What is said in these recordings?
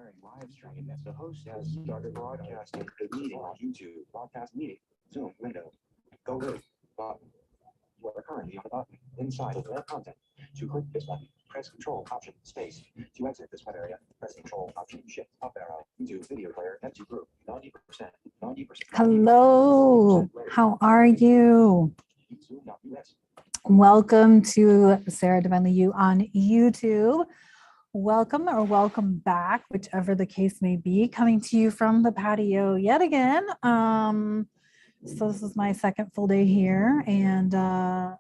sharing live stream. The host has started broadcasting the meeting on YouTube. Broadcast meeting. Zoom window. Go live button. You are currently on the button inside of web content. To click this button, press Control Option Space. To exit this web area, press Control Option Shift up arrow. YouTube video player F2 group 90%. 90%. Hello, how are you? Welcome to Saradivinelyyou on YouTube. Welcome or welcome back, whichever the case may be, coming to you from the patio yet again. So this is my second full day here, and I'm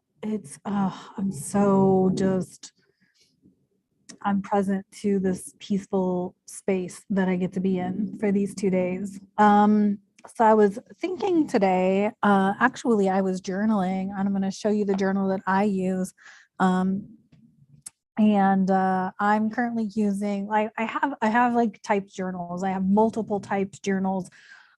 present to this peaceful space that I get to be in for these 2 days. So I was thinking today, actually I was journaling, and I'm going to show you the journal that I use. I'm currently using, like, I have like typed journals. I have multiple typed journals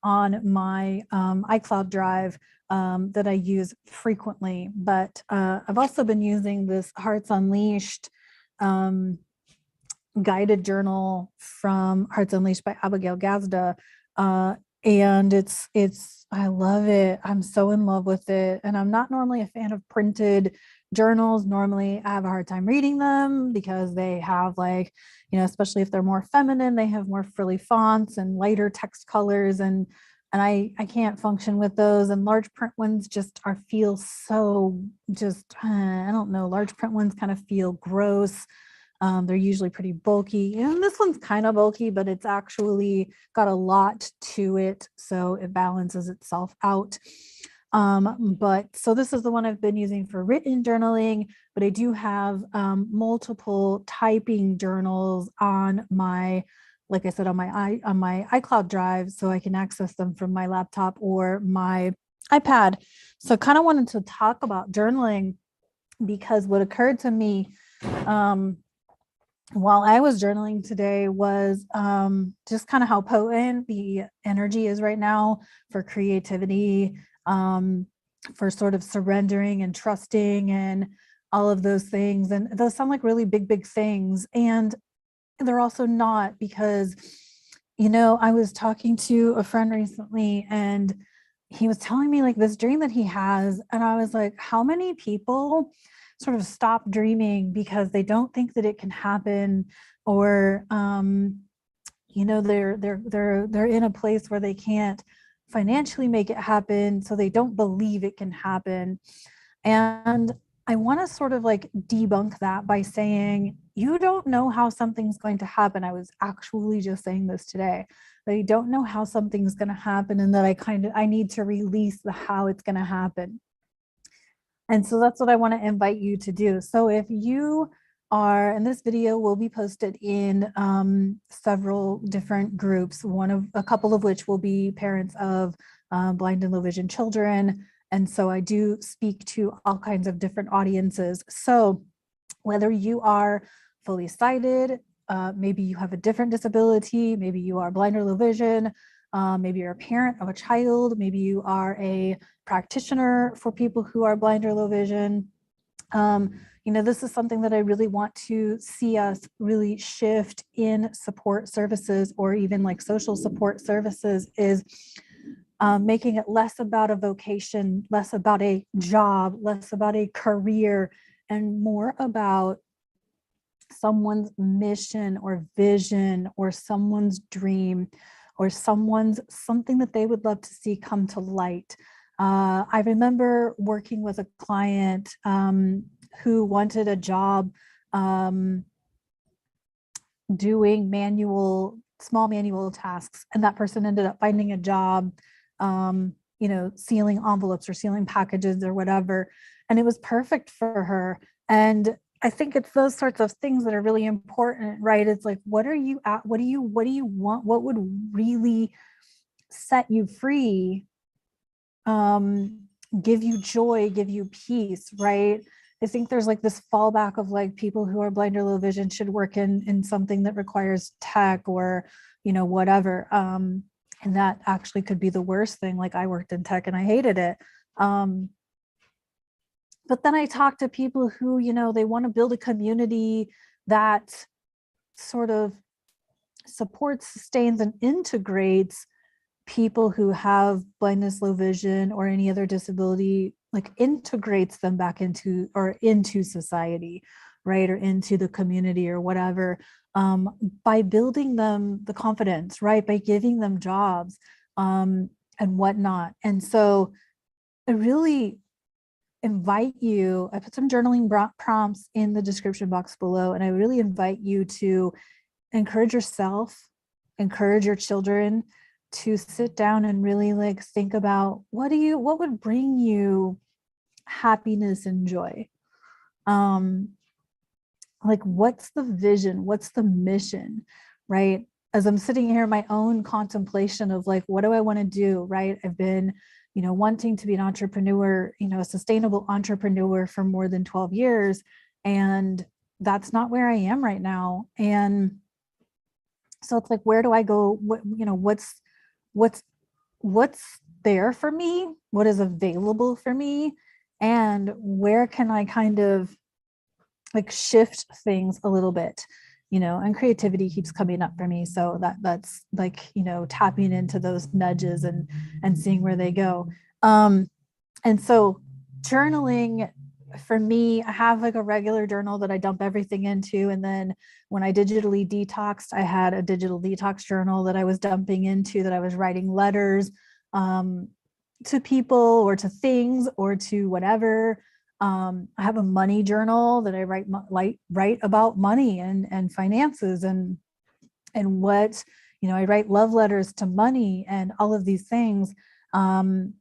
on my iCloud drive that I use frequently, but I've also been using this Hearts Unleashed guided journal from Hearts Unleashed by Abigail Gazda, and I love it. I'm so in love with it, and I'm not normally a fan of printed journals. Normally I have a hard time reading them because they have, like, you know, especially if they're more feminine, they have more frilly fonts and lighter text colors, and I can't function with those. And large print ones just feel so I don't know, large print ones kind of feel gross. They're usually pretty bulky, and this one's kind of bulky, but it's actually got a lot to it, so it balances itself out. But so this is the one I've been using for written journaling, but I do have multiple typing journals on my, like I said, on my iCloud drive, so I can access them from my laptop or my iPad. So I kind of wanted to talk about journaling, because what occurred to me while I was journaling today was just kind of how potent the energy is right now for creativity, for sort of surrendering and trusting and all of those things. And those sound like really big things. And they're also not, because, you know, I was talking to a friend recently, and he was telling me like this dream that he has. And I was like, how many people sort of stop dreaming because they don't think that it can happen, or you know, they're in a place where they can't financially make it happen, so they don't believe it can happen. And I want to sort of like debunk that by saying, you don't know how something's going to happen. I was actually just saying this today, that you don't know how something's going to happen, and that I need to release the how it's going to happen. And so that's what I want to invite you to do. So if you are, and this video will be posted in several different groups, a couple of which will be parents of blind and low vision children. And so I do speak to all kinds of different audiences. So whether you are fully sighted, maybe you have a different disability, maybe you are blind or low vision, maybe you're a parent of a child, maybe you are a practitioner for people who are blind or low vision. You know, this is something that I really want to see us really shift in support services, or even like social support services, is making it less about a vocation, less about a job, less about a career, and more about someone's mission or vision, or someone's dream, or something that they would love to see come to light. I remember working with a client who wanted a job doing small manual tasks, and that person ended up finding a job, you know, sealing envelopes or sealing packages or whatever, and it was perfect for her. And I think it's those sorts of things that are really important, right? It's like, what are you at? What do you want? What would really set you free? Give you joy, give you peace, right? I think there's like this fallback of like, people who are blind or low vision should work in something that requires tech, or, you know, whatever. And that actually could be the worst thing. Like, I worked in tech and I hated it. But then I talk to people who, you know, they want to build a community that sort of supports, sustains, and integrates people who have blindness, low vision, or any other disability, like integrates them back into society, right? Or into the community or whatever, by building them the confidence, right? By giving them jobs, and whatnot. And so I really invite you, I put some journaling prompts in the description box below, and I really invite you to encourage yourself, encourage your children to sit down and really like think about what would bring you happiness and joy. Like, what's the vision? What's the mission, right? As I'm sitting here, my own contemplation of like, what do I want to do, right? I've been, wanting to be an entrepreneur, a sustainable entrepreneur for more than 12 years. And that's not where I am right now. And so it's like, where do I go? What's there for me? What is available for me? And where can I kind of like shift things a little bit, and creativity keeps coming up for me. So that's like, tapping into those nudges and seeing where they go. And so journaling for me, I have like a regular journal that I dump everything into. And then when I digitally detoxed, I had a digital detox journal that I was dumping into, that I was writing letters, to people or to things or to whatever. I have a money journal that I write about money and finances and what, I write love letters to money and all of these things. And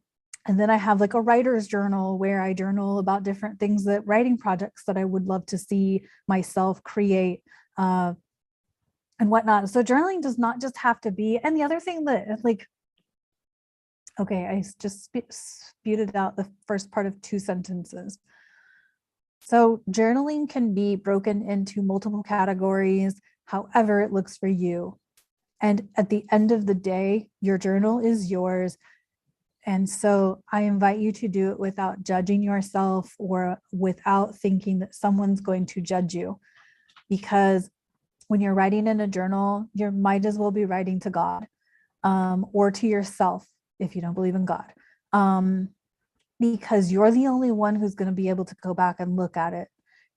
then I have like a writer's journal where I journal about different things, that writing projects that I would love to see myself create, and whatnot. So journaling does not just have to be, and the other thing that like, okay, I just spewed out the first part of 2 sentences. So journaling can be broken into multiple categories, however it looks for you. And at the end of the day, your journal is yours. And so I invite you to do it without judging yourself or without thinking that someone's going to judge you. Because when you're writing in a journal, you might as well be writing to God, or to yourself if you don't believe in God. Because you're the only one who's going to be able to go back and look at it.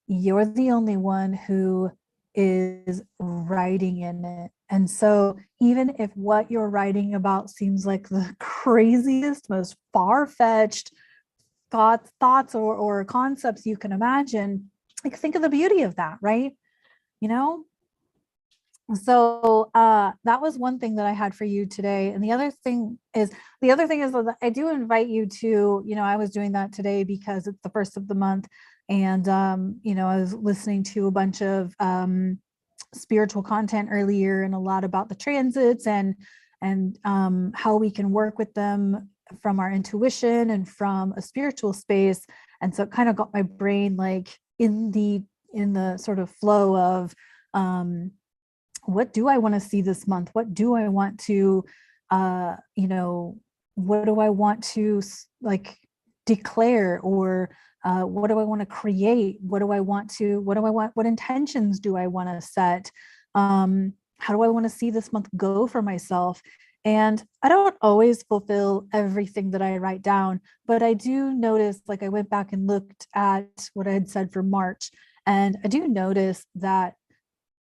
You're the only one who is writing in it. And so even if what you're writing about seems like the craziest, most far-fetched thoughts or concepts you can imagine, like, think of the beauty of that, right? So that was one thing that I had for you today. And the other thing is that I do invite you to, I was doing that today because it's the first of the month. And, I was listening to a bunch of spiritual content earlier, and a lot about the transits and how we can work with them from our intuition and from a spiritual space. And so it kind of got my brain like in the sort of flow of, what do I want to see this month? What do I want to, what do I want to like declare, or what do I want to create? What intentions do I want to set? How do I want to see this month go for myself? And I don't always fulfill everything that I write down, but I do notice, like, I went back and looked at what I had said for March, and I do notice that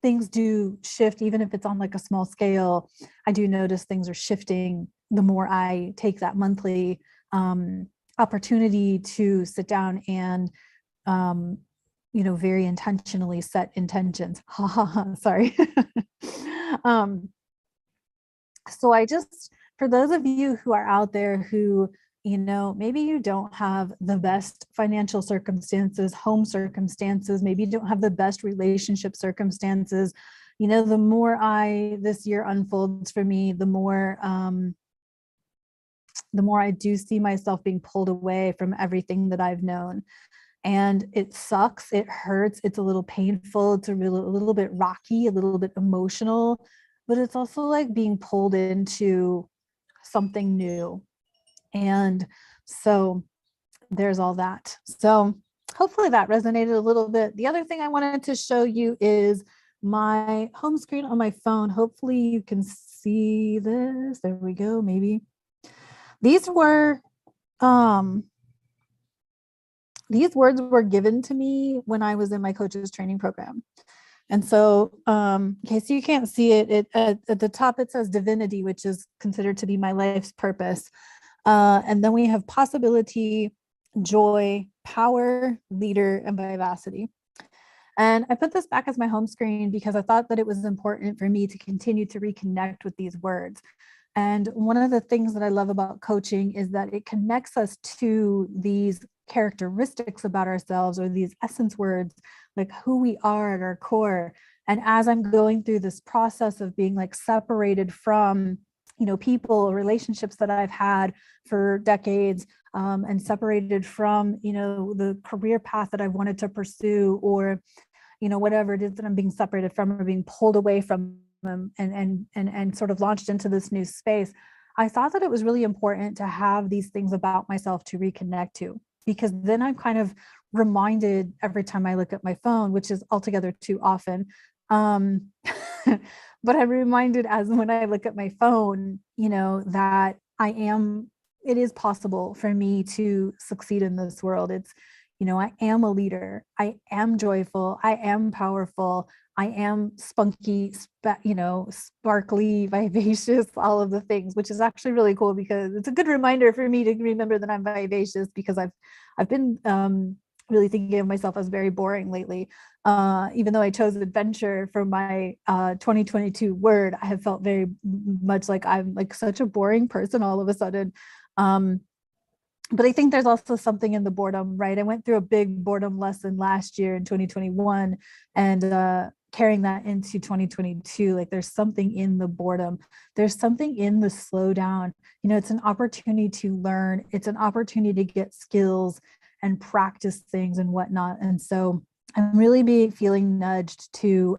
things do shift, even if it's on like a small scale. I do notice things are shifting the more I take that monthly opportunity to sit down and, very intentionally set intentions. Sorry. So for those of you who are out there who, maybe you don't have the best financial circumstances, home circumstances, maybe you don't have the best relationship circumstances, the more this year unfolds for me, the more I do see myself being pulled away from everything that I've known. And it sucks, it hurts, it's a little painful, it's a little bit rocky, a little bit emotional, but it's also like being pulled into something new. And so there's all that. So hopefully that resonated a little bit. The other thing I wanted to show you is my home screen on my phone. Hopefully you can see this. There we go. Maybe these were, these words were given to me when I was in my coach's training program. And so, okay, so you can't see it. At the top, it says divinity, which is considered to be my life's purpose. And then we have possibility, joy, power, leader, and vivacity. And I put this back as my home screen because I thought that it was important for me to continue to reconnect with these words. And one of the things that I love about coaching is that it connects us to these characteristics about ourselves, or these essence words, like who we are at our core. And as I'm going through this process of being like separated from, you know, people, relationships that I've had for decades, and separated from, you know, the career path that I've wanted to pursue, or, you know, whatever it is that I'm being separated from or being pulled away from them, and sort of launched into this new space, I thought that it was really important to have these things about myself to reconnect to, because then I'm kind of reminded every time I look at my phone, which is altogether too often. But I'm reminded as when I look at my phone, you know, that it is possible for me to succeed in this world. It's, you know, I am a leader. I am joyful. I am powerful. I am spunky, you know, sparkly, vivacious, all of the things, which is actually really cool because it's a good reminder for me to remember that I'm vivacious, because I've been really thinking of myself as very boring lately. Even though I chose adventure for my 2022 word, I have felt very much like I'm like such a boring person all of a sudden. But I think there's also something in the boredom, right? I went through a big boredom lesson last year in 2021, and carrying that into 2022, like there's something in the boredom. There's something in the slowdown. You know, it's an opportunity to learn. It's an opportunity to get skills and practice things and whatnot. And so I'm really feeling nudged to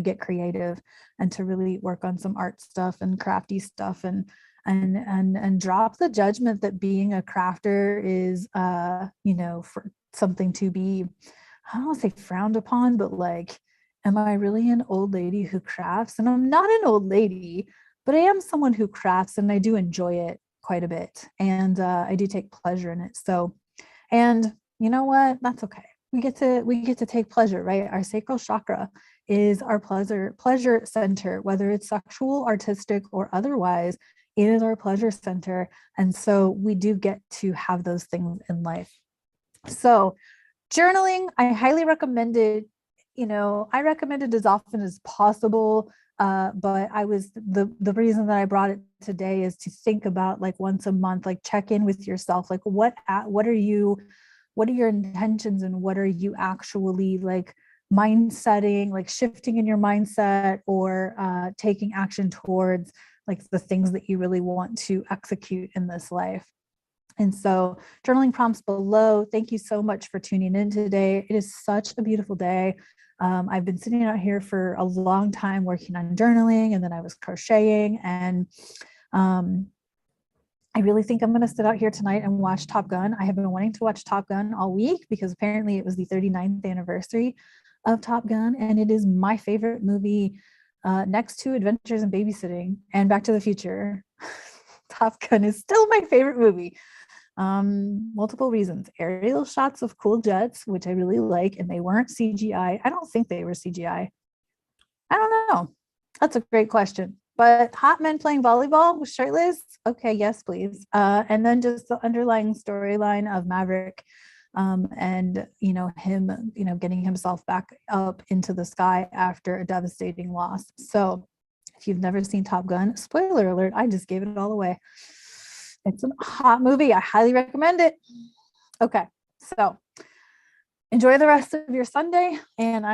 get creative and to really work on some art stuff and crafty stuff, and drop the judgment that being a crafter is you know, for something to be, I don't want to say frowned upon, but like, am I really an old lady who crafts? And I'm not an old lady, but I am someone who crafts, and I do enjoy it quite a bit, and I do take pleasure in it. So, and you know what, that's okay. We get to take pleasure, right? Our sacral chakra is our pleasure center, whether it's sexual, artistic, or otherwise. It is our pleasure center. And so we do get to have those things in life. So journaling, I highly recommend it. You know, I recommend it as often as possible. But the reason that I brought it today is to think about, like, once a month, like check in with yourself. Like what are your intentions, and what are you actually like mindsetting, like shifting in your mindset, or taking action towards, like the things that you really want to execute in this life. And so journaling prompts below. Thank you so much for tuning in today. It is such a beautiful day. I've been sitting out here for a long time working on journaling, and then I was crocheting, and I really think I'm going to sit out here tonight and watch Top Gun. I have been wanting to watch Top Gun all week because apparently it was the 39th anniversary of Top Gun, and it is my favorite movie, next to Adventures in Babysitting and Back to the Future. Top Gun is still my favorite movie. Multiple reasons. Aerial shots of cool jets, which I really like, and they weren't CGI. I don't think they were CGI. I don't know. That's a great question. But hot men playing volleyball with shirtless? Okay, yes, please. And then just the underlying storyline of Maverick, and, you know, him, you know, getting himself back up into the sky after a devastating loss. So if you've never seen Top Gun, spoiler alert, I just gave it all away. It's a hot movie. I highly recommend it. Okay, so enjoy the rest of your Sunday, and